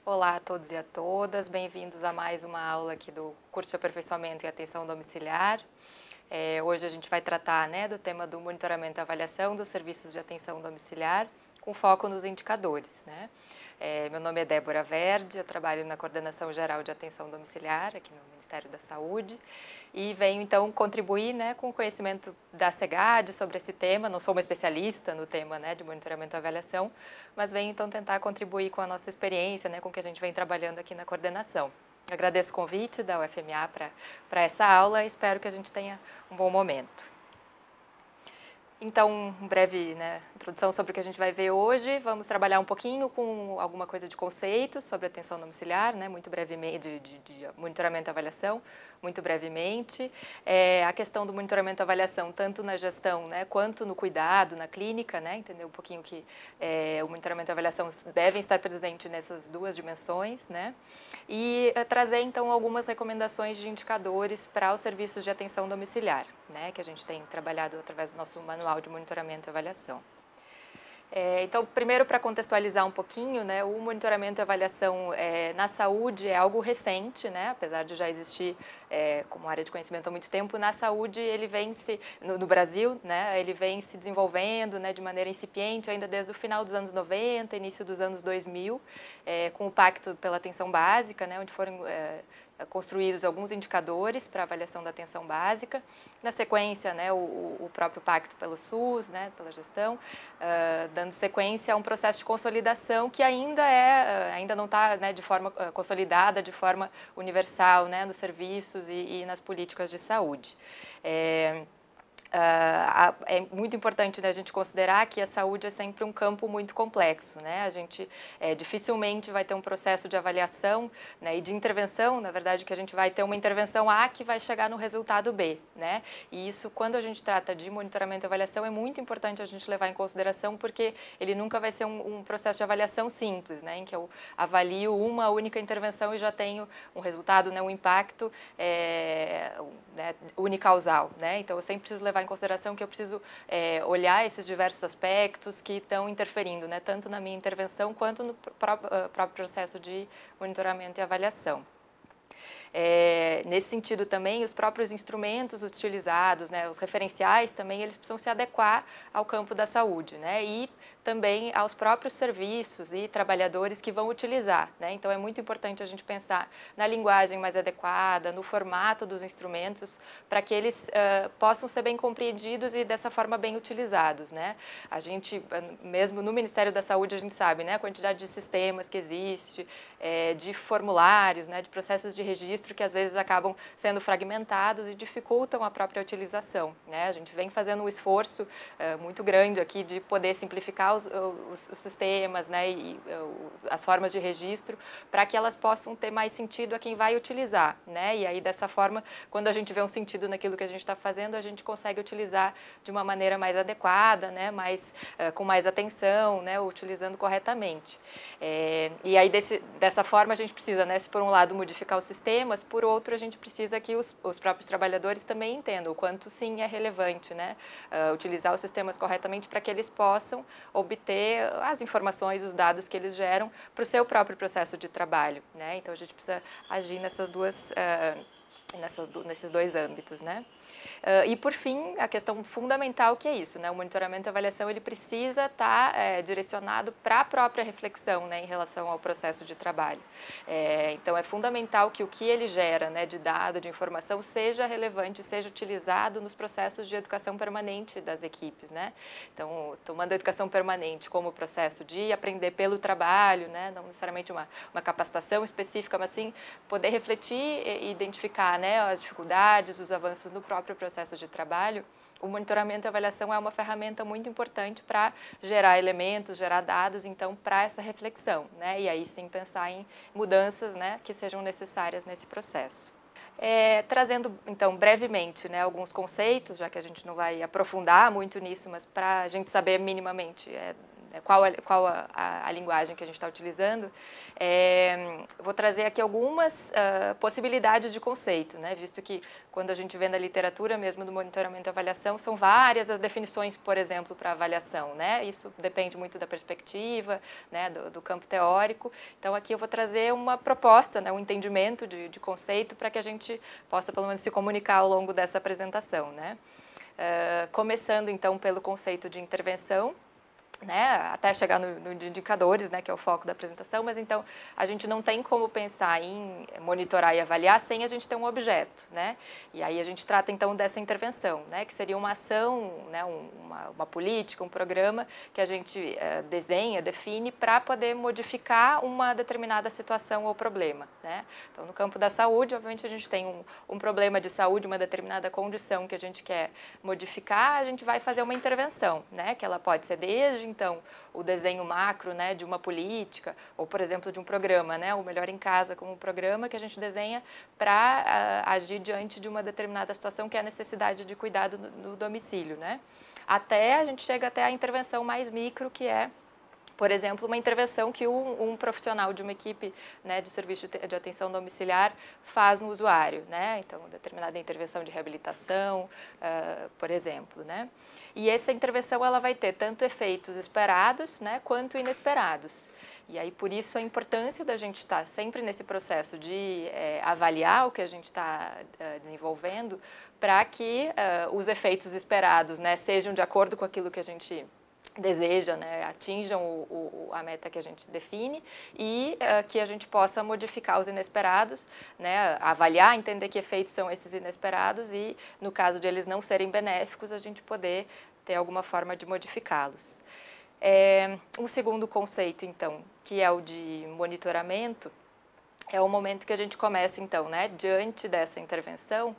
Olá a todos e a todas, bem-vindos a mais uma aula aqui do curso de aperfeiçoamento em atenção domiciliar. Hoje a gente vai tratar do tema do monitoramento e avaliação dos serviços de atenção domiciliar, com foco nos indicadores. Meu nome é Débora Verde, eu trabalho na Coordenação Geral de Atenção Domiciliar, aqui no Ministério da Saúde, e venho então contribuir com o conhecimento da SEGAD sobre esse tema. Não sou uma especialista no tema de monitoramento e avaliação, mas venho então tentar contribuir com a nossa experiência, com o que a gente vem trabalhando aqui na coordenação. Agradeço o convite da UFMA para essa aula e espero que a gente tenha um bom momento. Então, uma breve introdução sobre o que a gente vai ver hoje. Vamos trabalhar um pouquinho com alguma coisa de conceitos sobre atenção domiciliar, muito brevemente, de monitoramento e avaliação, muito brevemente. A questão do monitoramento e avaliação, tanto na gestão quanto no cuidado, na clínica, entender um pouquinho que o monitoramento e avaliação devem estar presentes nessas duas dimensões, e trazer, então, algumas recomendações de indicadores para os serviços de atenção domiciliar, que a gente tem trabalhado através do nosso manual de monitoramento e avaliação. Então, primeiro, para contextualizar um pouquinho, o monitoramento e avaliação na saúde é algo recente, apesar de já existir como área de conhecimento há muito tempo. Na saúde, ele vem no Brasil, ele vem se desenvolvendo de maneira incipiente ainda desde o final dos anos 90, início dos anos 2000, com o Pacto pela Atenção Básica, onde foram construídos alguns indicadores para avaliação da atenção básica. Na sequência, o próprio Pacto pelo SUS, pela gestão, dando sequência a um processo de consolidação que ainda não está de forma consolidada, de forma universal, nos serviços e nas políticas de saúde. É muito importante a gente considerar que a saúde é sempre um campo muito complexo. A gente dificilmente vai ter um processo de avaliação e de intervenção, na verdade, que a gente vai ter uma intervenção A que vai chegar no resultado B. E isso, quando a gente trata de monitoramento e avaliação, é muito importante a gente levar em consideração, porque ele nunca vai ser um processo de avaliação simples, em que eu avalio uma única intervenção e já tenho um resultado, um impacto unicausal. Então, eu sempre preciso levar em consideração que eu preciso olhar esses diversos aspectos que estão interferindo, tanto na minha intervenção quanto no próprio processo de monitoramento e avaliação. Nesse sentido também, os próprios instrumentos utilizados, os referenciais também, eles precisam se adequar ao campo da saúde, e também aos próprios serviços e trabalhadores que vão utilizar. Então, é muito importante a gente pensar na linguagem mais adequada, no formato dos instrumentos, para que eles possam ser bem compreendidos e dessa forma bem utilizados. A gente, mesmo no Ministério da Saúde, a gente sabe a quantidade de sistemas que existe, de formulários, de processos de registro que às vezes acabam sendo fragmentados e dificultam a própria utilização. A gente vem fazendo um esforço muito grande aqui de poder simplificar os sistemas e as formas de registro para que elas possam ter mais sentido a quem vai utilizar. E aí, dessa forma, quando a gente vê um sentido naquilo que a gente está fazendo, a gente consegue utilizar de uma maneira mais adequada, com mais atenção, utilizando corretamente. E aí, dessa forma, a gente precisa, se por um lado modificar os sistemas, por outro, a gente precisa que os próprios trabalhadores também entendam o quanto, sim, é relevante utilizar os sistemas corretamente para que eles possam obter as informações, os dados que eles geram para o seu próprio processo de trabalho. Então, a gente precisa agir nesses dois âmbitos. E, por fim, a questão fundamental que é isso, o monitoramento e avaliação, ele precisa estar direcionado para a própria reflexão em relação ao processo de trabalho. Então, é fundamental que o que ele gera de dado, de informação, seja relevante, seja utilizado nos processos de educação permanente das equipes. Então, tomando a educação permanente como processo de aprender pelo trabalho, não necessariamente uma capacitação específica, mas sim poder refletir e identificar as dificuldades, os avanços no próprio processo de trabalho. O monitoramento e avaliação é uma ferramenta muito importante para gerar elementos, gerar dados, então, para essa reflexão, e aí sim pensar em mudanças que sejam necessárias nesse processo. Trazendo, então, brevemente alguns conceitos, já que a gente não vai aprofundar muito nisso, mas para a gente saber minimamente qual a linguagem que a gente está utilizando, vou trazer aqui algumas possibilidades de conceito, né? Visto que quando a gente vê na literatura mesmo do monitoramento e avaliação, são várias as definições, por exemplo, para avaliação, né? Isso depende muito da perspectiva, né, do campo teórico. Então aqui eu vou trazer uma proposta, né, um entendimento de conceito para que a gente possa pelo menos se comunicar ao longo dessa apresentação, né? Começando então pelo conceito de intervenção, né, até chegar no de indicadores, né, que é o foco da apresentação, mas então a gente não tem como pensar em monitorar e avaliar sem a gente ter um objeto, né? E aí a gente trata então dessa intervenção, né, que seria uma ação, né, uma política, um programa que a gente desenha, define para poder modificar uma determinada situação ou problema, né? Então no campo da saúde, obviamente a gente tem um problema de saúde, uma determinada condição que a gente quer modificar, a gente vai fazer uma intervenção, né, que ela pode ser desde então o desenho macro, né, de uma política ou, por exemplo, de um programa, né, o Melhor em Casa como um programa que a gente desenha para agir diante de uma determinada situação que é a necessidade de cuidado no domicílio, né? Até a gente chega até a intervenção mais micro, que é, por exemplo, uma intervenção que um profissional de uma equipe, né, de serviço de atenção domiciliar faz no usuário, né? Então, determinada intervenção de reabilitação, por exemplo, né? E essa intervenção ela vai ter tanto efeitos esperados, né, quanto inesperados. E aí, por isso, a importância da gente estar sempre nesse processo de avaliar o que a gente está desenvolvendo para que os efeitos esperados, né, sejam de acordo com aquilo que a gente deseja, né, atinjam a meta que a gente define e que a gente possa modificar os inesperados, né, avaliar, entender que efeitos são esses inesperados e, no caso de eles não serem benéficos, a gente poder ter alguma forma de modificá-los. Um segundo conceito, então, que é o de monitoramento, é o momento que a gente começa, então, né, diante dessa intervenção,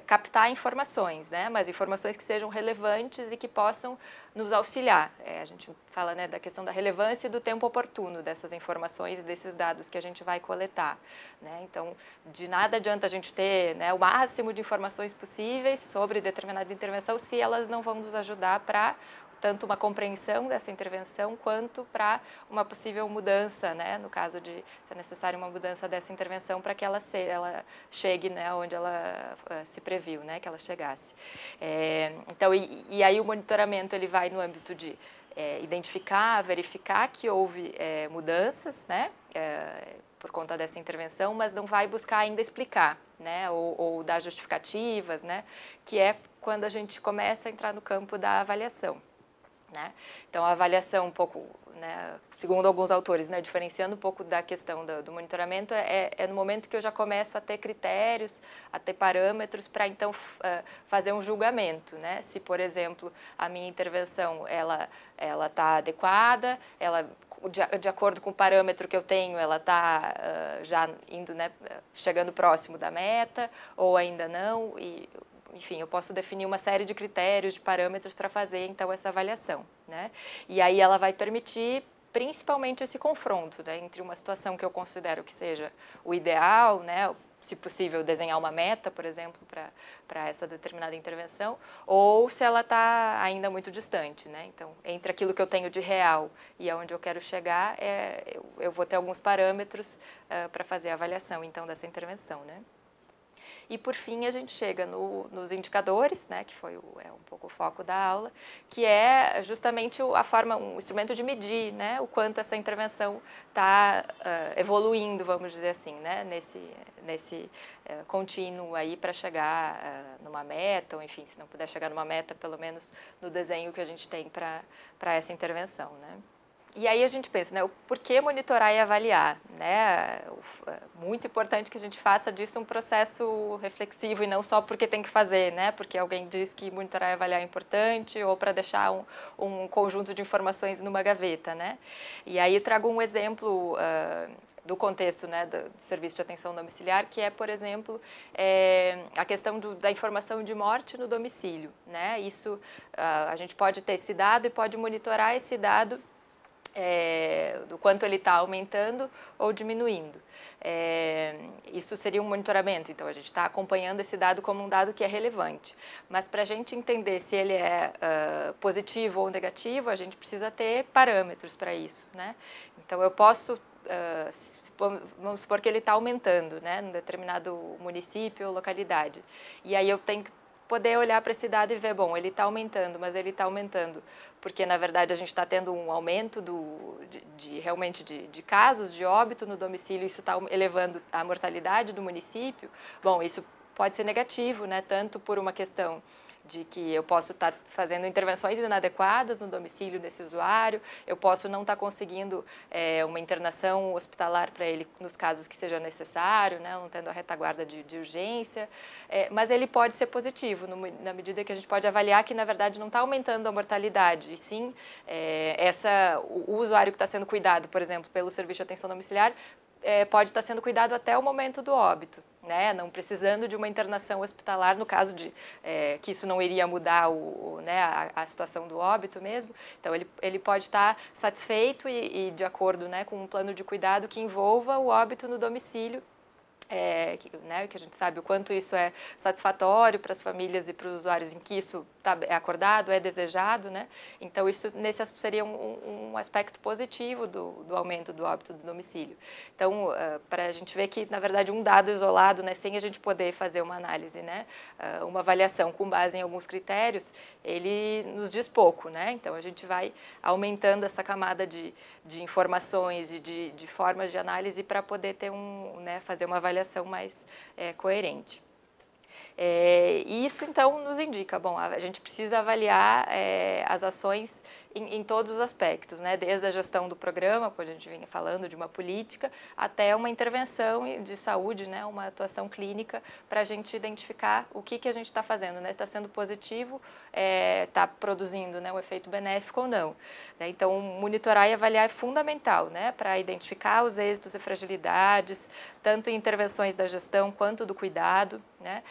captar informações, né, mas informações que sejam relevantes e que possam nos auxiliar. A gente fala, né, da questão da relevância e do tempo oportuno dessas informações e desses dados que a gente vai coletar, né? Então, de nada adianta a gente ter, né, o máximo de informações possíveis sobre determinada intervenção se elas não vão nos ajudar para tanto uma compreensão dessa intervenção quanto para uma possível mudança, né, no caso de ser necessária uma mudança dessa intervenção para que ela chegue, né, onde ela se previu, né, que ela chegasse. Então, e aí o monitoramento ele vai no âmbito de identificar, verificar que houve mudanças, né, por conta dessa intervenção, mas não vai buscar ainda explicar, né, ou dar justificativas, né, que é quando a gente começa a entrar no campo da avaliação. Né? Então, a avaliação um pouco, né, segundo alguns autores, né, diferenciando um pouco da questão do monitoramento, é no momento que eu já começo a ter critérios, a ter parâmetros para, então, fazer um julgamento. Né? Se, por exemplo, a minha intervenção ela está adequada, de acordo com o parâmetro que eu tenho, ela está já indo, né, chegando próximo da meta, ou ainda não, enfim, eu posso definir uma série de critérios, de parâmetros para fazer, então, essa avaliação, né? E aí ela vai permitir, principalmente, esse confronto, né, entre uma situação que eu considero que seja o ideal, né, se possível, desenhar uma meta, por exemplo, para essa determinada intervenção, ou se ela está ainda muito distante, né? Então, entre aquilo que eu tenho de real e aonde eu quero chegar, eu vou ter alguns parâmetros para fazer a avaliação, então, dessa intervenção, né? E, por fim, a gente chega nos indicadores, né, que foi um pouco o foco da aula, que é justamente um instrumento de medir, né, o quanto essa intervenção está evoluindo, vamos dizer assim, né, nesse contínuo aí para chegar numa meta, ou enfim, se não puder chegar numa meta, pelo menos no desenho que a gente tem para essa intervenção, né. E aí a gente pensa, né, o porquê monitorar e avaliar, né? Muito importante que a gente faça disso um processo reflexivo e não só porque tem que fazer, né? Porque alguém diz que monitorar e avaliar é importante ou para deixar um conjunto de informações numa gaveta, né? E aí eu trago um exemplo do contexto, né, do serviço de atenção domiciliar, que é, por exemplo, a questão da informação de morte no domicílio, né? Isso, a gente pode ter esse dado e pode monitorar esse dado do quanto ele está aumentando ou diminuindo. Isso seria um monitoramento, então a gente está acompanhando esse dado como um dado que é relevante. Mas para a gente entender se ele é positivo ou negativo, a gente precisa ter parâmetros para isso, né? Então eu posso, vamos supor que ele está aumentando, né, em determinado município ou localidade, e aí eu tenho que poder olhar para esse dado e ver, bom, ele está aumentando, mas ele está aumentando porque, na verdade, a gente está tendo um aumento realmente de casos de óbito no domicílio, isso está elevando a mortalidade do município. Bom, isso pode ser negativo, né? Tanto por uma questão de que eu posso estar fazendo intervenções inadequadas no domicílio desse usuário, eu posso não estar conseguindo uma internação hospitalar para ele nos casos que seja necessário, né, não tendo a retaguarda de urgência, mas ele pode ser positivo, na medida que a gente pode avaliar que, na verdade, não está aumentando a mortalidade, e sim, o usuário que está sendo cuidado, por exemplo, pelo serviço de atenção domiciliar, pode estar sendo cuidado até o momento do óbito, né? Não precisando de uma internação hospitalar, no caso de que isso não iria mudar né, a situação do óbito mesmo. Então, ele pode estar satisfeito e de acordo, né, com um plano de cuidado que envolva o óbito no domicílio, né, que a gente sabe o quanto isso é satisfatório para as famílias e para os usuários em que isso é acordado, é desejado, né? Então isso seria um aspecto positivo do aumento do óbito do domicílio. Então, para a gente ver que, na verdade, um dado isolado, né, sem a gente poder fazer uma análise, né, uma avaliação com base em alguns critérios, ele nos diz pouco, né? Então a gente vai aumentando essa camada de informações e de formas de análise para poder ter né, fazer uma avaliação mais coerente. E isso, então, nos indica, bom, a gente precisa avaliar as ações em todos os aspectos, né? Desde a gestão do programa, como a gente vinha falando, de uma política, até uma intervenção de saúde, né? Uma atuação clínica para a gente identificar o que a gente está fazendo, né? Está sendo positivo, está produzindo, né, um efeito benéfico ou não, né? Então, monitorar e avaliar é fundamental, né? Para identificar os êxitos e fragilidades, tanto em intervenções da gestão quanto do cuidado, né?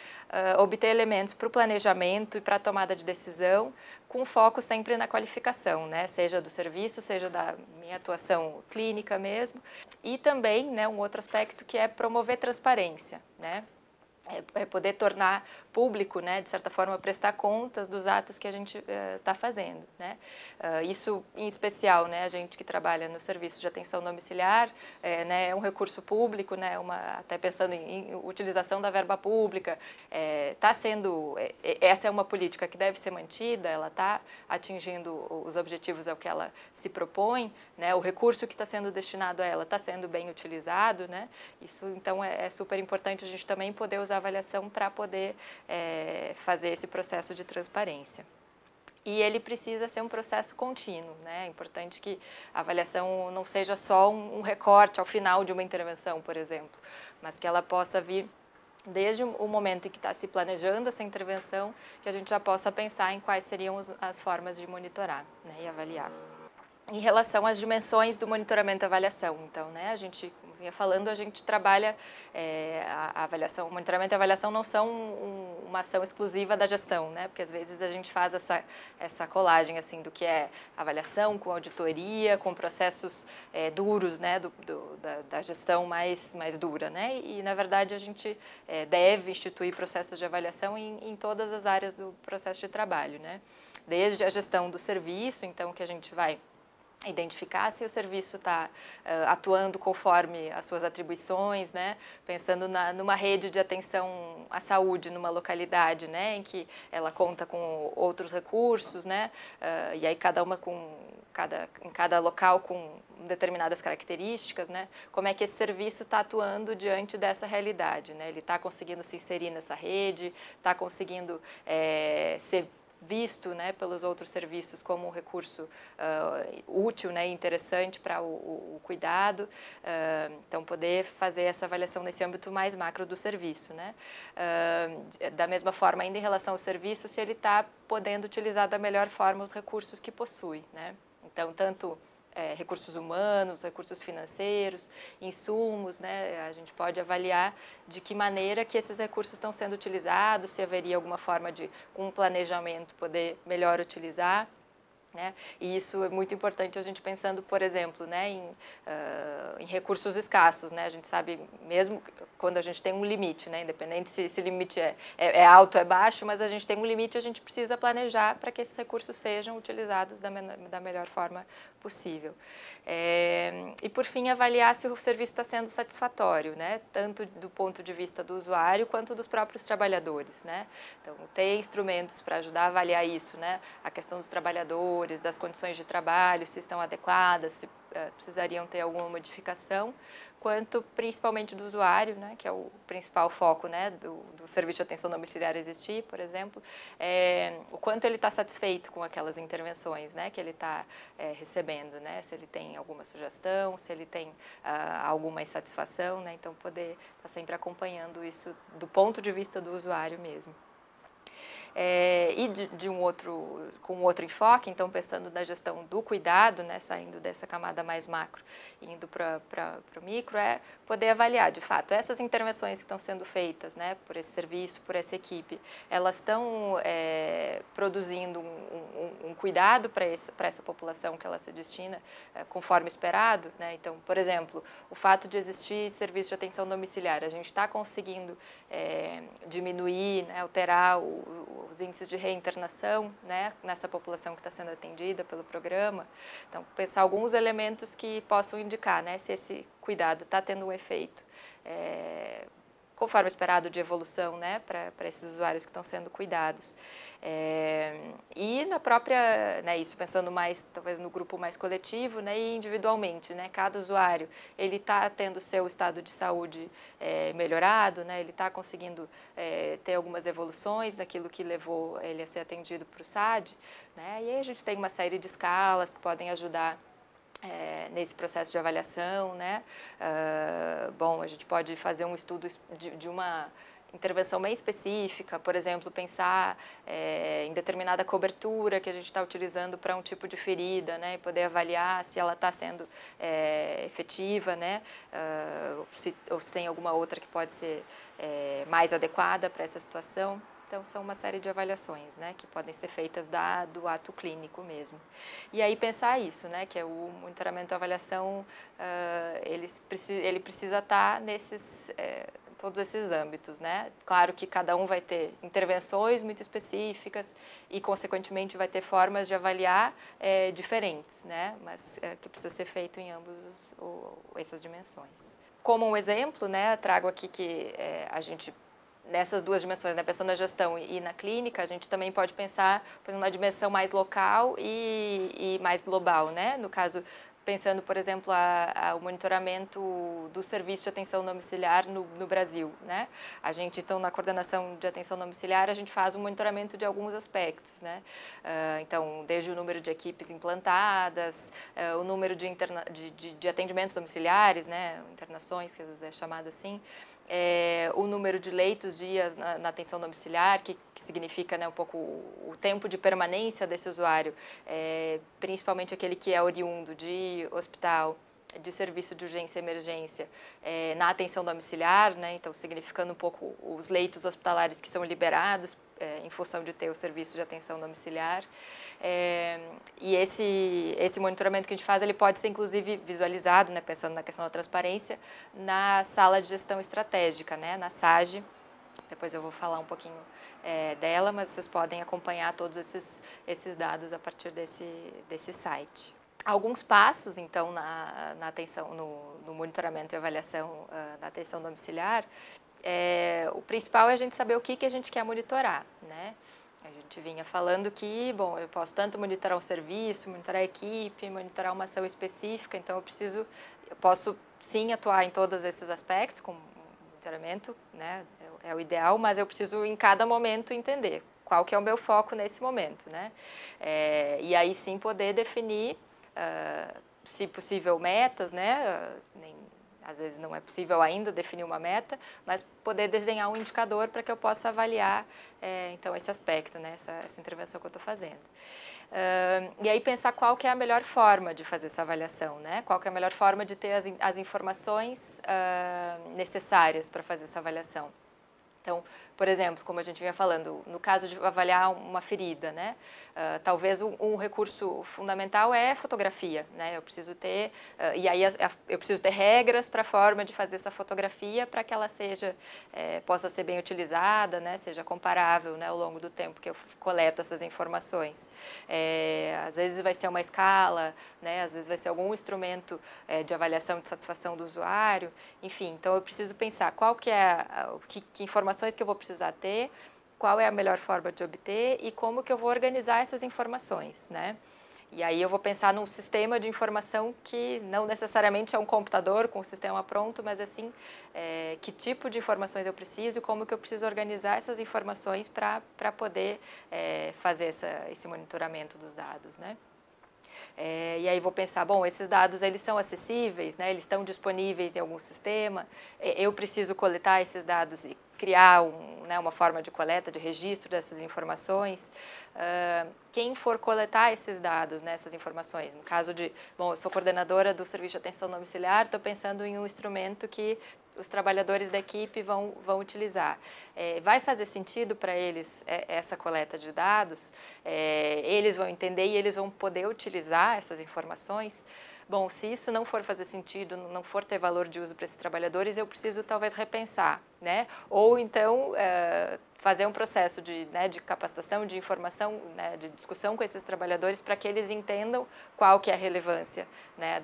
Obter elementos para o planejamento e para a tomada de decisão, com foco sempre na qualificação, né? Seja do serviço, seja da minha atuação clínica mesmo. E também, né, um outro aspecto que é promover transparência, né? Poder tornar público, né, de certa forma, prestar contas dos atos que a gente está fazendo, né? Isso, em especial, né, a gente que trabalha no serviço de atenção domiciliar, né, é um recurso público, né, até pensando em utilização da verba pública, essa é uma política que deve ser mantida, ela está atingindo os objetivos ao que ela se propõe, né? O recurso que está sendo destinado a ela está sendo bem utilizado, né? Isso, então, é super importante a gente também poder usar a avaliação para poder fazer esse processo de transparência. E ele precisa ser um processo contínuo, né? É importante que a avaliação não seja só um recorte ao final de uma intervenção, por exemplo, mas que ela possa vir desde o momento em que está se planejando essa intervenção, que a gente já possa pensar em quais seriam as formas de monitorar, né, e avaliar. Em relação às dimensões do monitoramento e avaliação, então, né, a gente, como vinha falando, a gente trabalha a avaliação, o monitoramento e a avaliação não são uma ação exclusiva da gestão, né, porque às vezes a gente faz essa colagem, assim, do que é avaliação com auditoria, com processos duros, né, da gestão mais dura, né, e na verdade a gente deve instituir processos de avaliação em todas as áreas do processo de trabalho, né, desde a gestão do serviço, então, que a gente vai identificar se o serviço está atuando conforme as suas atribuições, né? Pensando numa rede de atenção à saúde numa localidade, né? Em que ela conta com outros recursos, né? E aí em cada local com determinadas características, né? Como é que esse serviço está atuando diante dessa realidade, né? Ele está conseguindo se inserir nessa rede, está conseguindo ser visto, né, pelos outros serviços como um recurso útil, né, interessante para o cuidado, então poder fazer essa avaliação nesse âmbito mais macro do serviço, né? Da mesma forma, ainda em relação ao serviço, se ele está podendo utilizar da melhor forma os recursos que possui, né? Então, tanto recursos humanos, recursos financeiros, insumos, né? A gente pode avaliar de que maneira que esses recursos estão sendo utilizados, se haveria alguma forma de, com um planejamento, poder melhor utilizar, né? E isso é muito importante a gente pensando, por exemplo, né, em recursos escassos, né? A gente sabe, mesmo quando a gente tem um limite, né, independente se esse limite é alto ou é baixo, mas a gente tem um limite, a gente precisa planejar para que esses recursos sejam utilizados da melhor forma possível. E, por fim, avaliar se o serviço está sendo satisfatório, né? Tanto do ponto de vista do usuário quanto dos próprios trabalhadores, né? Então, ter instrumentos para ajudar a avaliar isso, né? A questão dos trabalhadores, das condições de trabalho, se estão adequadas, se precisariam ter alguma modificação, quanto principalmente do usuário, né, que é o principal foco, né, do serviço de atenção domiciliar existir, por exemplo, o quanto ele está satisfeito com aquelas intervenções, né, que ele está recebendo, né, se ele tem alguma sugestão, se ele tem alguma insatisfação, né, então poder estar sempre acompanhando isso do ponto de vista do usuário mesmo. E com outro enfoque, então pensando na gestão do cuidado, né, saindo dessa camada mais macro e indo para o micro, é poder avaliar, de fato, essas intervenções que estão sendo feitas, né, por esse serviço, por essa equipe, elas estão produzindo um cuidado para essa população que ela se destina conforme esperado, né? Então, por exemplo, o fato de existir serviço de atenção domiciliar, a gente está conseguindo diminuir, né, alterar os índices de reinternação, né, nessa população que está sendo atendida pelo programa. Então, pensar alguns elementos que possam indicar, né, se esse cuidado está tendo um efeito conforme esperado de evolução, né, para esses usuários que estão sendo cuidados. E na própria, né, isso pensando mais, talvez no grupo mais coletivo, né, e individualmente, né, cada usuário, ele está tendo seu estado de saúde melhorado, né, ele está conseguindo ter algumas evoluções daquilo que levou ele a ser atendido para o SAD, né, e aí a gente tem uma série de escalas que podem ajudar nesse processo de avaliação, né? Bom, a gente pode fazer um estudo de uma intervenção bem específica, por exemplo, pensar em determinada cobertura que a gente está utilizando para um tipo de ferida, né? E poder avaliar se ela está sendo efetiva, né? Ou se tem alguma outra que pode ser mais adequada para essa situação. Então, são uma série de avaliações, né, que podem ser feitas do ato clínico mesmo. E aí pensar isso, né, que é o monitoramento e avaliação, ele precisa estar nesses, todos esses âmbitos, né. Claro que cada um vai ter intervenções muito específicas e, consequentemente, vai ter formas de avaliar diferentes, né, mas que precisa ser feito em ambos essas dimensões. Como um exemplo, né, trago aqui que a gente nessas duas dimensões, né, pensando na gestão e na clínica, a gente também pode pensar, por exemplo, uma dimensão mais local e mais global, né? No caso, pensando, por exemplo, o monitoramento do serviço de atenção domiciliar no Brasil, né? A gente, então, na coordenação de atenção domiciliar, a gente faz um monitoramento de alguns aspectos, né? Então, desde o número de equipes implantadas, o número de atendimentos domiciliares, né? Internações, que às vezes é chamado assim, o número de leitos dias na atenção domiciliar, que significa, né, um pouco o tempo de permanência desse usuário, principalmente aquele que é oriundo de hospital, de serviço de urgência e emergência, na atenção domiciliar, né, então significando um pouco os leitos hospitalares que são liberados em função de ter o serviço de atenção domiciliar. E esse monitoramento que a gente faz, ele pode ser inclusive visualizado, né, pensando na questão da transparência, na sala de gestão estratégica, né, na SAGE. Depois eu vou falar um pouquinho dela, mas vocês podem acompanhar todos esses dados a partir desse site. Alguns passos, então, na atenção, no monitoramento e avaliação da atenção domiciliar. O principal é a gente saber o que a gente quer monitorar, né? A gente vinha falando que, bom, eu posso tanto monitorar um serviço, monitorar a equipe, monitorar uma ação específica, então eu posso sim atuar em todos esses aspectos com monitoramento, né? É o ideal, mas eu preciso em cada momento entender qual que é o meu foco nesse momento, né? E aí sim poder definir, se possível, metas, né? Às vezes não é possível ainda definir uma meta, mas poder desenhar um indicador para que eu possa avaliar, então, esse aspecto, né, essa intervenção que eu estou fazendo. E aí pensar qual que é a melhor forma de fazer essa avaliação, né? Qual que é a melhor forma de ter as informações necessárias para fazer essa avaliação. Então, por exemplo, como a gente vinha falando, no caso de avaliar uma ferida, né? Talvez um recurso fundamental é fotografia, né? Eu preciso ter, e aí eu preciso ter regras para a forma de fazer essa fotografia para que ela possa ser bem utilizada, né? Seja comparável, né? Ao longo do tempo que eu coleto essas informações. Às vezes vai ser uma escala, né? Às vezes vai ser algum instrumento de avaliação de satisfação do usuário, enfim. Então eu preciso pensar qual que é que informações que eu vou precisar ter, qual é a melhor forma de obter e como que eu vou organizar essas informações, né? E aí eu vou pensar num sistema de informação que não necessariamente é um computador com o sistema pronto, mas assim, que tipo de informações eu preciso e como que eu preciso organizar essas informações para poder fazer esse monitoramento dos dados, né? E aí vou pensar, bom, esses dados eles são acessíveis, né? Eles estão disponíveis em algum sistema, eu preciso coletar esses dados e criar uma forma de coleta, de registro dessas informações. Quem for coletar esses dados, né, essas informações, no caso de, bom, eu sou coordenadora do serviço de atenção domiciliar, estou pensando em um instrumento que os trabalhadores da equipe vão utilizar. Vai fazer sentido para eles essa coleta de dados? Eles vão entender e eles vão poder utilizar essas informações? Bom, se isso não for fazer sentido, não for ter valor de uso para esses trabalhadores, eu preciso talvez repensar, né? Ou então fazer um processo de capacitação, de informação, né, de discussão com esses trabalhadores para que eles entendam qual que é a relevância, né,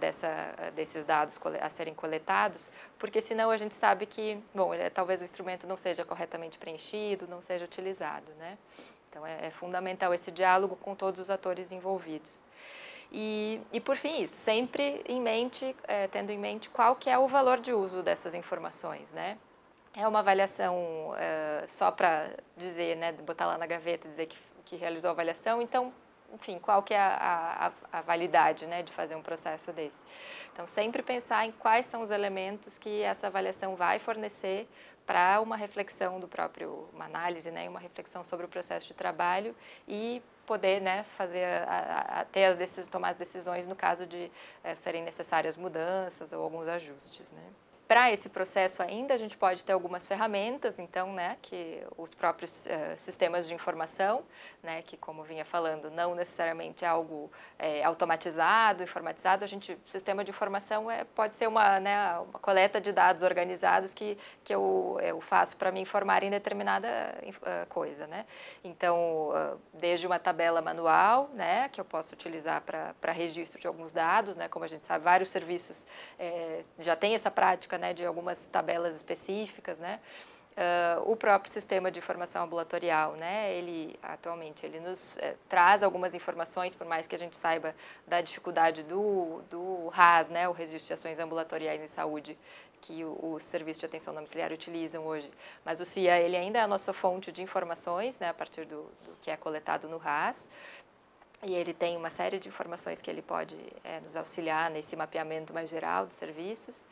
desses dados a serem coletados, porque senão a gente sabe que, bom, talvez o instrumento não seja corretamente preenchido, não seja utilizado, né? Então é fundamental esse diálogo com todos os atores envolvidos. E por fim isso, sempre tendo em mente qual que é o valor de uso dessas informações, né? É uma avaliação só para dizer, né, botar lá na gaveta, dizer que realizou a avaliação, então, enfim, qual que é a validade, né, de fazer um processo desse. Então, sempre pensar em quais são os elementos que essa avaliação vai fornecer para uma reflexão uma análise, né, uma reflexão sobre o processo de trabalho e poder, né, tomar as decisões no caso de serem necessárias mudanças ou alguns ajustes, né. Para esse processo ainda, a gente pode ter algumas ferramentas, então, né, que os próprios sistemas de informação, né, que como vinha falando, não necessariamente é algo automatizado, informatizado, sistema de informação pode ser uma coleta de dados organizados que eu faço para me informar em determinada coisa, né. Então, desde uma tabela manual, né, que eu posso utilizar para registro de alguns dados, né, como a gente sabe, vários serviços já têm essa prática, né, de algumas tabelas específicas, né? O próprio sistema de informação ambulatorial, né? Atualmente ele nos traz algumas informações, por mais que a gente saiba da dificuldade do RAS, né? O Registro de Ações Ambulatoriais em Saúde, que o Serviço de Atenção Domiciliar utilizam hoje. Mas o CIA ele ainda é a nossa fonte de informações, né? A partir do que é coletado no RAS. E ele tem uma série de informações que ele pode nos auxiliar nesse mapeamento mais geral dos serviços.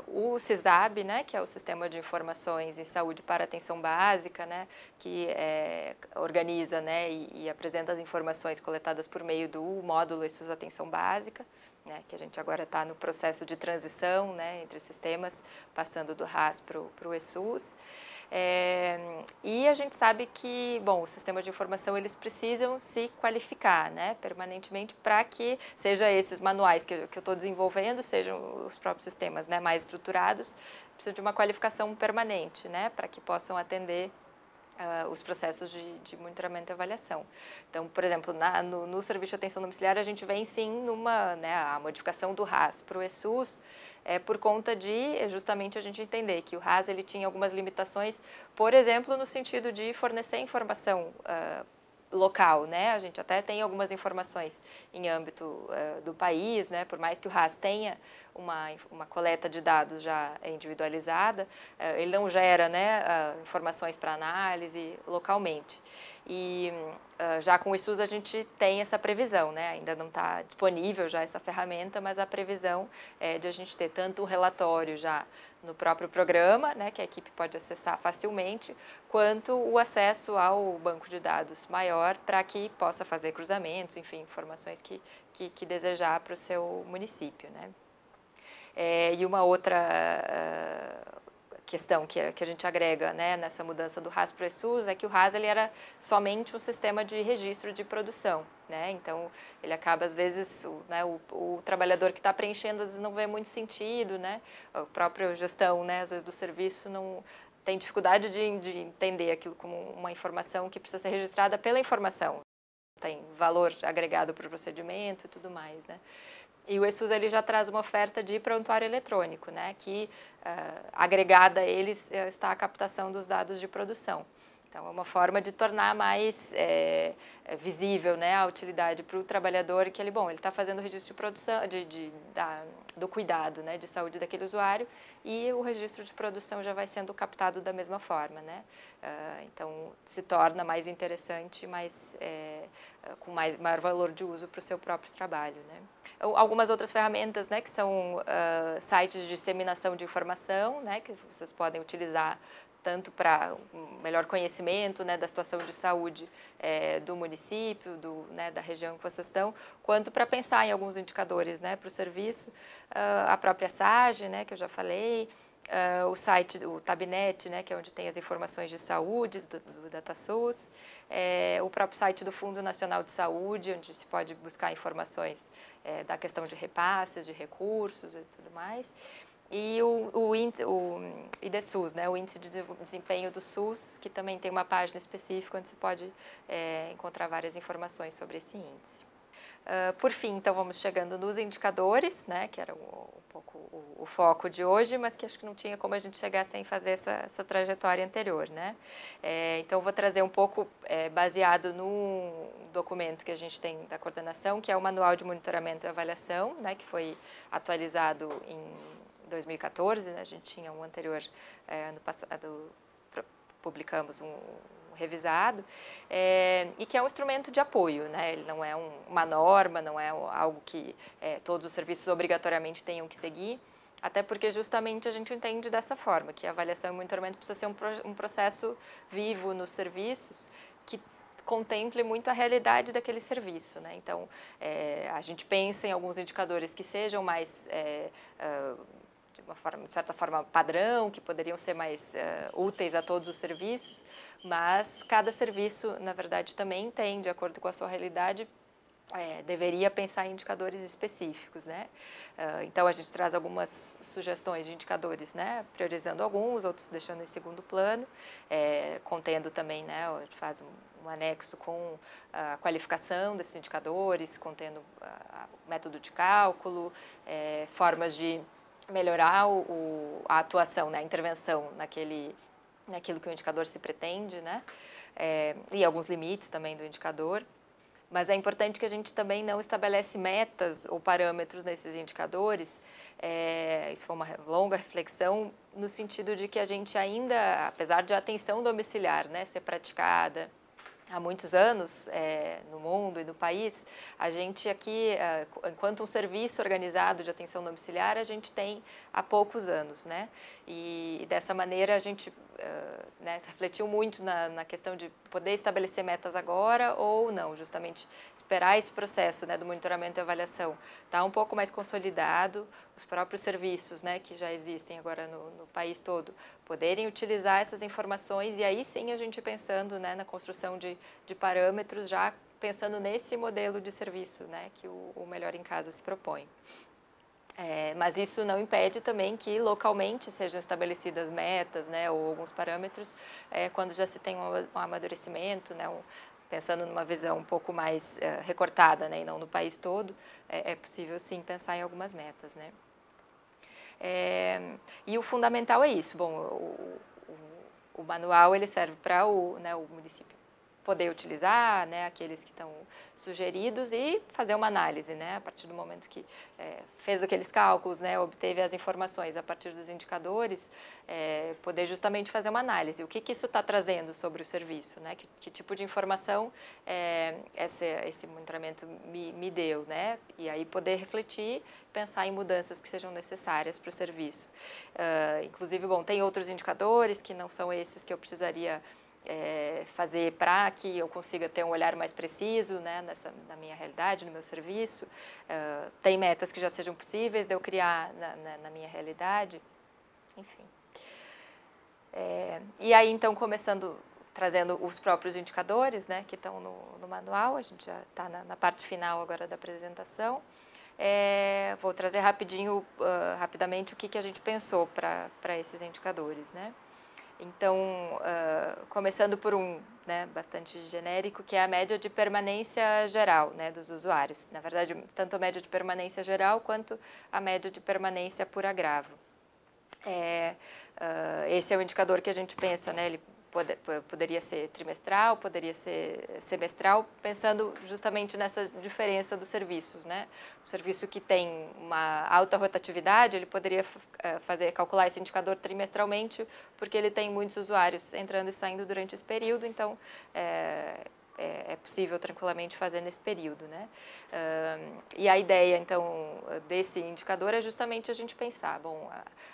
O CISAB, né, que é o Sistema de Informações em Saúde para Atenção Básica, né, que organiza, né, e apresenta as informações coletadas por meio do módulo ESUS Atenção Básica, né, que a gente agora está no processo de transição, né, entre sistemas, passando do RAS para o ESUS. E a gente sabe que, bom, o sistema de informação eles precisam se qualificar, né, permanentemente para que seja esses manuais que eu estou desenvolvendo, sejam os próprios sistemas, né, mais estruturados, precisam de uma qualificação permanente, né, para que possam atender os processos de monitoramento e avaliação. Então, por exemplo, no Serviço de Atenção Domiciliar, a gente vem sim a modificação do RAS para o ESUS, por conta de justamente a gente entender que o RAS ele tinha algumas limitações, por exemplo, no sentido de fornecer informação local, né? A gente até tem algumas informações em âmbito do país, né? Por mais que o RAS tenha uma coleta de dados já individualizada, ele não gera, né, informações para análise localmente. E já com o ISUS a gente tem essa previsão, né? Ainda não está disponível já essa ferramenta, mas a previsão é de a gente ter tanto um relatório já no próprio programa, né, que a equipe pode acessar facilmente, quanto o acesso ao banco de dados maior para que possa fazer cruzamentos, enfim, informações que desejar para o seu município, né. E uma outra questão que a gente agrega, né, nessa mudança do RAS para o eSUS é que o RAS ele era somente um sistema de registro de produção, né? Então ele acaba às vezes o trabalhador que está preenchendo às vezes não vê muito sentido, né? A própria gestão, né, às vezes do serviço não tem dificuldade de entender aquilo como uma informação que precisa ser registrada pela informação. Tem valor agregado para o procedimento e tudo mais, né? E o eSUS ele já traz uma oferta de prontuário eletrônico, né? Que agregada a ele está a captação dos dados de produção. Então, é uma forma de tornar mais visível, né, a utilidade para o trabalhador, que ele está fazendo o registro de produção, do cuidado, né, de saúde daquele usuário, e o registro de produção já vai sendo captado da mesma forma, né? Então, se torna mais interessante, com maior valor de uso para o seu próprio trabalho, né? Algumas outras ferramentas, né, que são sites de disseminação de informação, né, que vocês podem utilizar tanto para um melhor conhecimento, né, da situação de saúde do município, né, da região que vocês estão, quanto para pensar em alguns indicadores, né, para o serviço, a própria SAGE, né, que eu já falei, o site, o Tabnet, né, que é onde tem as informações de saúde, do DataSUS, o próprio site do Fundo Nacional de Saúde, onde se pode buscar informações da questão de repasses, de recursos e tudo mais. E o IDSUS, né, o Índice de Desempenho do SUS, que também tem uma página específica onde se pode encontrar várias informações sobre esse índice. Por fim, então, vamos chegando nos indicadores, né, que era um pouco o foco de hoje, mas que acho que não tinha como a gente chegar sem fazer essa trajetória anterior, né? Então, vou trazer um pouco baseado no documento que a gente tem da coordenação, que é o Manual de Monitoramento e Avaliação, né, que foi atualizado em 2014, né? A gente tinha um anterior, ano passado, publicamos um revisado, e que é um instrumento de apoio, né? Ele não é uma norma, não é algo que todos os serviços obrigatoriamente tenham que seguir, até porque justamente a gente entende dessa forma, que a avaliação e monitoramento precisa ser um processo vivo nos serviços, que contemple muito a realidade daquele serviço, né? Então, a gente pensa em alguns indicadores que sejam mais de certa forma, padrão, que poderiam ser mais úteis a todos os serviços, mas cada serviço, na verdade, também tem, de acordo com a sua realidade, deveria pensar em indicadores específicos, né? Então, a gente traz algumas sugestões de indicadores, né? Priorizando alguns, outros deixando em segundo plano, contendo também, né? A gente faz um anexo com a qualificação desses indicadores, contendo o método de cálculo, formas de melhorar a atuação, né, a intervenção naquilo que o indicador se pretende, né, e alguns limites também do indicador. Mas é importante que a gente também não estabelece metas ou parâmetros nesses indicadores. Isso foi uma longa reflexão no sentido de que a gente ainda, apesar de a atenção domiciliar, né, ser praticada há muitos anos no mundo e no país, a gente aqui, enquanto um serviço organizado de atenção domiciliar, a gente tem há poucos anos, né? E dessa maneira a gente refletiu muito na questão de poder estabelecer metas agora ou não, justamente esperar esse processo, né, do monitoramento e avaliação estar um pouco mais consolidado, os próprios serviços, né, que já existem agora no país todo, poderem utilizar essas informações e aí sim a gente pensando, né, na construção de parâmetros, já pensando nesse modelo de serviço, né, que o Melhor em Casa se propõe. Mas isso não impede também que localmente sejam estabelecidas metas, né, ou alguns parâmetros, quando já se tem um amadurecimento, né, pensando numa visão um pouco mais recortada, né, e não no país todo, é possível sim pensar em algumas metas, né. E o fundamental é isso. Bom, o manual ele serve para o município poder utilizar, né, aqueles que estão sugeridos e fazer uma análise, né, a partir do momento que fez aqueles cálculos, né, obteve as informações a partir dos indicadores, poder justamente fazer uma análise. O que isso está trazendo sobre o serviço, né, que tipo de informação esse monitoramento me deu, né, e aí poder refletir, pensar em mudanças que sejam necessárias para o serviço. Inclusive, bom, tem outros indicadores que não são esses que eu precisaria fazer para que eu consiga ter um olhar mais preciso, né, na minha realidade, no meu serviço. Tem metas que já sejam possíveis de eu criar na minha realidade, enfim. E aí, então, trazendo os próprios indicadores, né, que estão no manual, a gente já está na parte final agora da apresentação. Vou trazer rapidamente o que a gente pensou para esses indicadores, né? Então, começando por né, bastante genérico, que é a média de permanência geral, né, dos usuários. Na verdade, tanto a média de permanência geral quanto a média de permanência por agravo. Esse é o indicador que a gente pensa, né, ele poderia ser trimestral, poderia ser semestral, pensando justamente nessa diferença dos serviços, né? O serviço que tem uma alta rotatividade, ele poderia calcular esse indicador trimestralmente, porque ele tem muitos usuários entrando e saindo durante esse período, então é possível tranquilamente fazer nesse período, né? E a ideia, então, desse indicador é justamente a gente pensar, bom,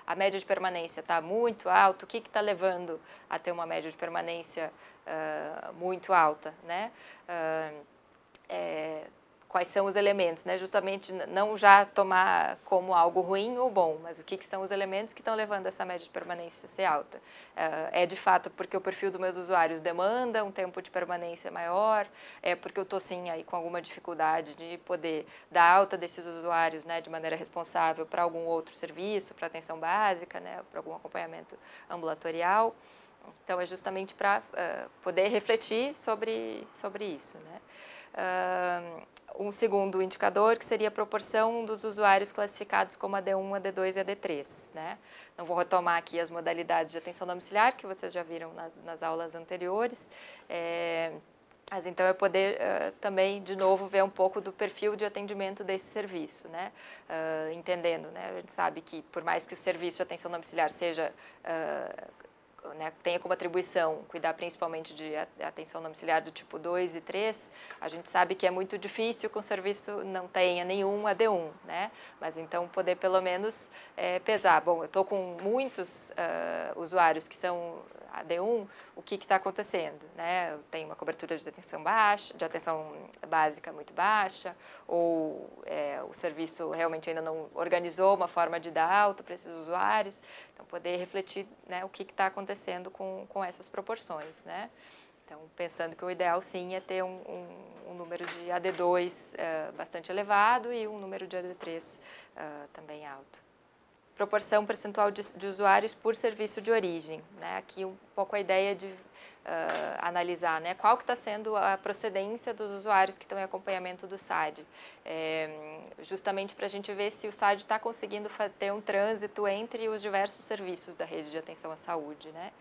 a média de permanência está muito alta, o que está levando a ter uma média de permanência muito alta, né? Quais são os elementos, né? Justamente não já tomar como algo ruim ou bom, mas o que são os elementos que estão levando essa média de permanência a ser alta. É de fato porque o perfil dos meus usuários demanda um tempo de permanência maior, é porque eu estou sim aí com alguma dificuldade de poder dar alta desses usuários, né, de maneira responsável para algum outro serviço, para atenção básica, né, para algum acompanhamento ambulatorial. Então é justamente para poder refletir sobre isso, né? Um segundo indicador que seria a proporção dos usuários classificados como AD1, AD2 e AD3, né? Não vou retomar aqui as modalidades de atenção domiciliar que vocês já viram nas aulas anteriores, mas então é poder também, de novo, ver um pouco do perfil de atendimento desse serviço, né? Entendendo, né? A gente sabe que por mais que o serviço de atenção domiciliar seja né, tenha como atribuição cuidar principalmente de atenção domiciliar do tipo 2 e 3, a gente sabe que é muito difícil que o serviço não tenha nenhum AD1, né? Mas então poder pelo menos pesar, bom, eu estou com muitos usuários que são AD1, o que está acontecendo, né? Eu tenho uma cobertura de atenção básica muito baixa, ou o serviço realmente ainda não organizou uma forma de dar alta para esses usuários, então poder refletir, né, o que está acontecendo com essas proporções, né? Então, pensando que o ideal sim é ter um número de AD2 bastante elevado e um número de AD3 também alto. Proporção percentual de usuários por serviço de origem, né? Aqui um pouco a ideia de analisar, né, qual que está sendo a procedência dos usuários que estão em acompanhamento do SAD, justamente para a gente ver se o SAD está conseguindo ter um trânsito entre os diversos serviços da rede de atenção à saúde, né?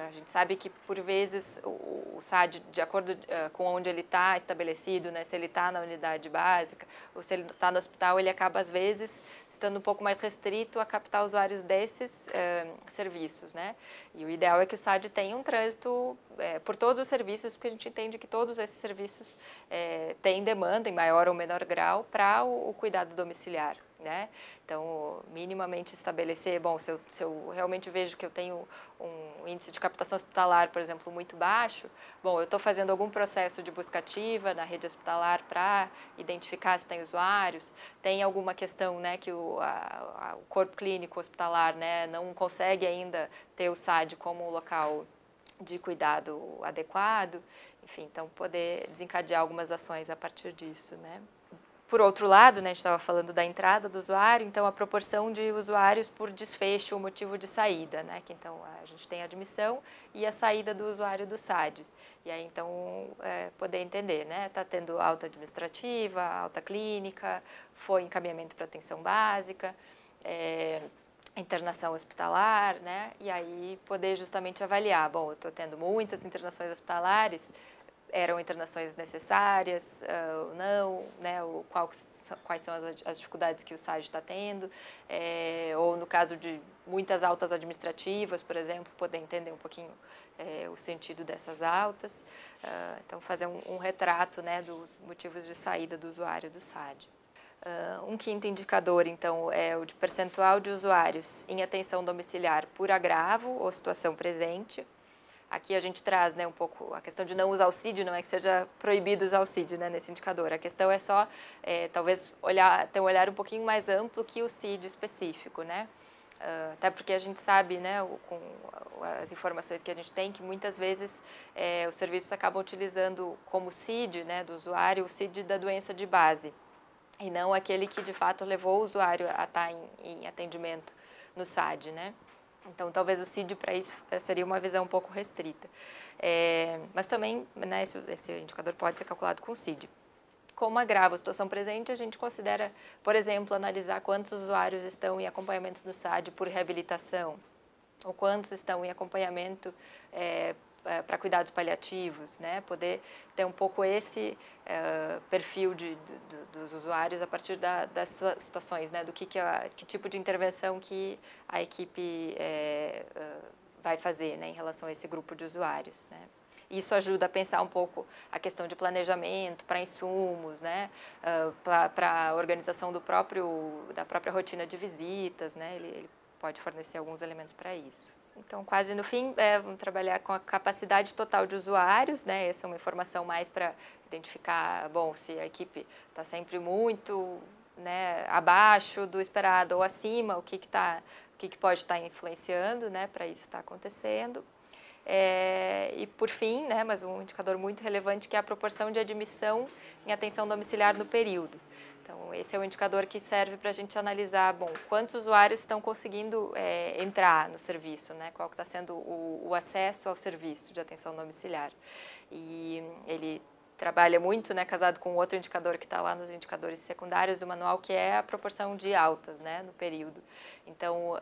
A gente sabe que, por vezes, o SAD, de acordo com onde ele está estabelecido, né, se ele está na unidade básica ou se ele está no hospital, ele acaba, às vezes, estando um pouco mais restrito a captar usuários desses serviços, né? E o ideal é que o SAD tenha um trânsito por todos os serviços, porque a gente entende que todos esses serviços têm demanda, em maior ou menor grau, para o cuidado domiciliar, né? Então, minimamente estabelecer, bom, se eu realmente vejo que eu tenho um índice de captação hospitalar, por exemplo, muito baixo, bom, eu estou fazendo algum processo de busca ativa na rede hospitalar para identificar se tem usuários, tem alguma questão, né, que o corpo clínico hospitalar, né, não consegue ainda ter o SAD como local de cuidado adequado, enfim, então poder desencadear algumas ações a partir disso, né? Por outro lado, né, a gente estava falando da entrada do usuário, então a proporção de usuários por desfecho ou motivo de saída, né, que então a gente tem a admissão e a saída do usuário do SAD. E aí então poder entender, né, está tendo alta administrativa, alta clínica, foi encaminhamento para atenção básica, internação hospitalar, né, e aí poder justamente avaliar, bom, eu estou tendo muitas internações hospitalares, eram internações necessárias ou não, né, ou quais são as dificuldades que o SAD está tendo, ou no caso de muitas altas administrativas, por exemplo, poder entender um pouquinho o sentido dessas altas, então fazer um retrato, né, dos motivos de saída do usuário do SAD. Um quinto indicador, então, é o de percentual de usuários em atenção domiciliar por agravo ou situação presente. Aqui a gente traz, né, um pouco a questão de não usar o CID, não é que seja proibido usar o CID, né, nesse indicador. A questão é só, talvez, ter um olhar um pouquinho mais amplo que o CID específico, né? Até porque a gente sabe, né, com as informações que a gente tem, que muitas vezes os serviços acabam utilizando como CID, né, do usuário, o CID da doença de base, e não aquele que de fato levou o usuário a estar em atendimento no SAD, né? Então, talvez o CID para isso seria uma visão um pouco restrita. Mas também, né, esse indicador pode ser calculado com o CID. Como agrava a situação presente, a gente considera, por exemplo, analisar quantos usuários estão em acompanhamento do SAD por reabilitação, ou quantos estão em acompanhamento para cuidados paliativos, né? Poder ter um pouco esse perfil dos usuários a partir das situações, né? Do que tipo de intervenção que a equipe vai fazer, né? Em relação a esse grupo de usuários, né? Isso ajuda a pensar um pouco a questão de planejamento para insumos, né? Para a organização da própria rotina de visitas, né? Ele pode fornecer alguns elementos para isso. Então, quase no fim, vamos trabalhar com a capacidade total de usuários, né? Essa é uma informação mais para identificar, bom, se a equipe está sempre muito, né, abaixo do esperado ou acima, o que pode estar influenciando, né, para isso estar acontecendo. E por fim, né, mas um indicador muito relevante, que é a proporção de admissão em atenção domiciliar no período. Então, esse é o indicador que serve para a gente analisar, bom, quantos usuários estão conseguindo entrar no serviço, né? Qual que está sendo o acesso ao serviço de atenção domiciliar. E ele trabalha muito, né, casado com outro indicador que está lá nos indicadores secundários do manual, que é a proporção de altas, né, no período. Então,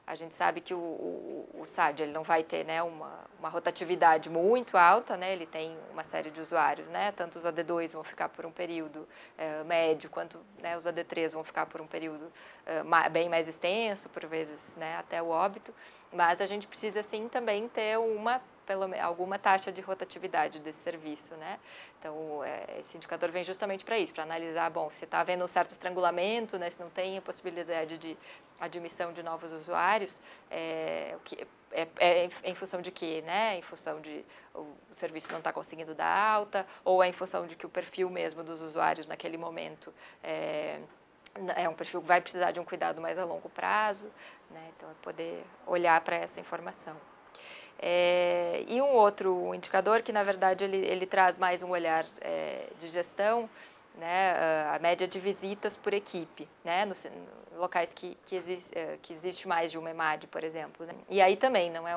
a gente sabe que o SAD ele não vai ter, né, uma rotatividade muito alta, né, ele tem uma série de usuários, né, tanto os AD2 vão ficar por um período médio, quanto, né, os AD3 vão ficar por um período bem mais extenso, por vezes, né, até o óbito, mas a gente precisa sim também ter alguma taxa de rotatividade desse serviço, né? Então, esse indicador vem justamente para isso, para analisar, bom, se está havendo um certo estrangulamento, né, se não tem a possibilidade de admissão de novos usuários, em função de quê, né? Em função de o serviço não está conseguindo dar alta, ou é em função de que o perfil mesmo dos usuários naquele momento é um perfil que vai precisar de um cuidado mais a longo prazo, né? Então, é poder olhar para essa informação. E um outro indicador que, na verdade, ele traz mais um olhar de gestão, né, a média de visitas por equipe, né, nos locais que existe mais de uma EMAD, por exemplo. Né? E aí também não é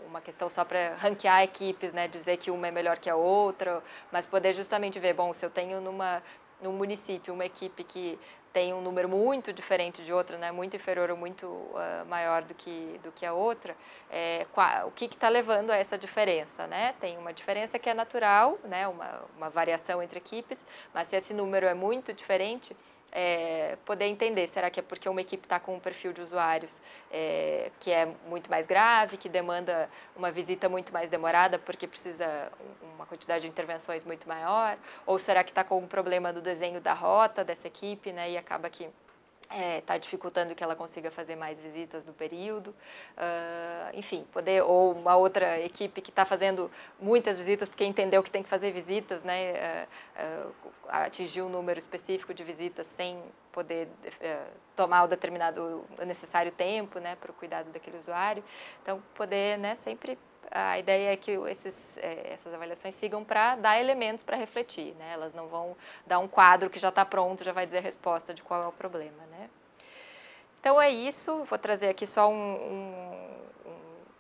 uma questão só para ranquear equipes, né, dizer que uma é melhor que a outra, mas poder justamente ver, bom, se eu tenho num município uma equipe que tem um número muito diferente de outra, né, muito inferior ou muito maior do que a outra, o que está levando a essa diferença, né? Tem uma diferença que é natural, né, uma variação entre equipes, mas se esse número é muito diferente, poder entender, será que é porque uma equipe está com um perfil de usuários que é muito mais grave, que demanda uma visita muito mais demorada porque precisa uma quantidade de intervenções muito maior, ou será que está com um problema do desenho da rota dessa equipe, né, e acaba que está dificultando que ela consiga fazer mais visitas no período, enfim, ou uma outra equipe que está fazendo muitas visitas porque entendeu que tem que fazer visitas, né, atingir um número específico de visitas sem poder tomar o necessário tempo, né, para o cuidado daquele usuário. Então, poder, né, sempre... A ideia é que essas avaliações sigam para dar elementos para refletir, né? Elas não vão dar um quadro que já está pronto, já vai dizer a resposta de qual é o problema, né? Então é isso, vou trazer aqui só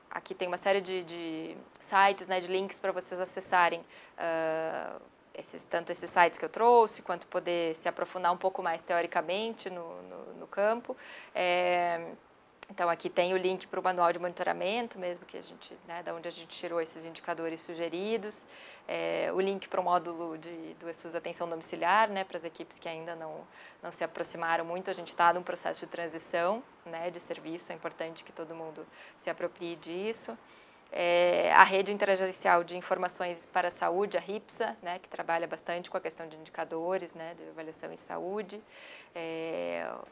aqui tem uma série de sites, né, de links para vocês acessarem tanto esses sites que eu trouxe, quanto poder se aprofundar um pouco mais teoricamente no campo. Então, aqui tem o link para o manual de monitoramento mesmo, que a gente, né, da onde a gente tirou esses indicadores sugeridos. O link para o módulo do ESUS Atenção Domiciliar, né, para as equipes que ainda não se aproximaram muito. A gente está num processo de transição, né, de serviço, é importante que todo mundo se aproprie disso. A Rede Interagencial de Informações para a Saúde, a RIPSA, né, que trabalha bastante com a questão de indicadores, né, de avaliação em saúde.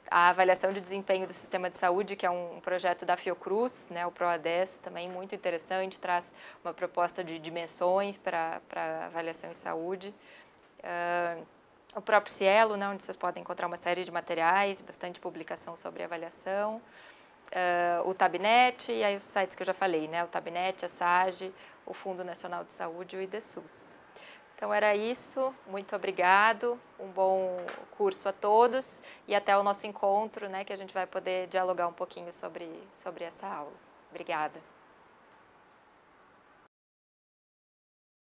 A avaliação de desempenho do sistema de saúde, que é um projeto da Fiocruz, né, o PROA10, também muito interessante, traz uma proposta de dimensões para avaliação em saúde. O próprio Cielo, né, onde vocês podem encontrar uma série de materiais, bastante publicação sobre avaliação. o Tabnet e aí os sites que eu já falei, né? O Tabnet, a SAGE, o Fundo Nacional de Saúde e o IDESUS. Então era isso, muito obrigado, um bom curso a todos e até o nosso encontro, né, que a gente vai poder dialogar um pouquinho sobre essa aula. Obrigada.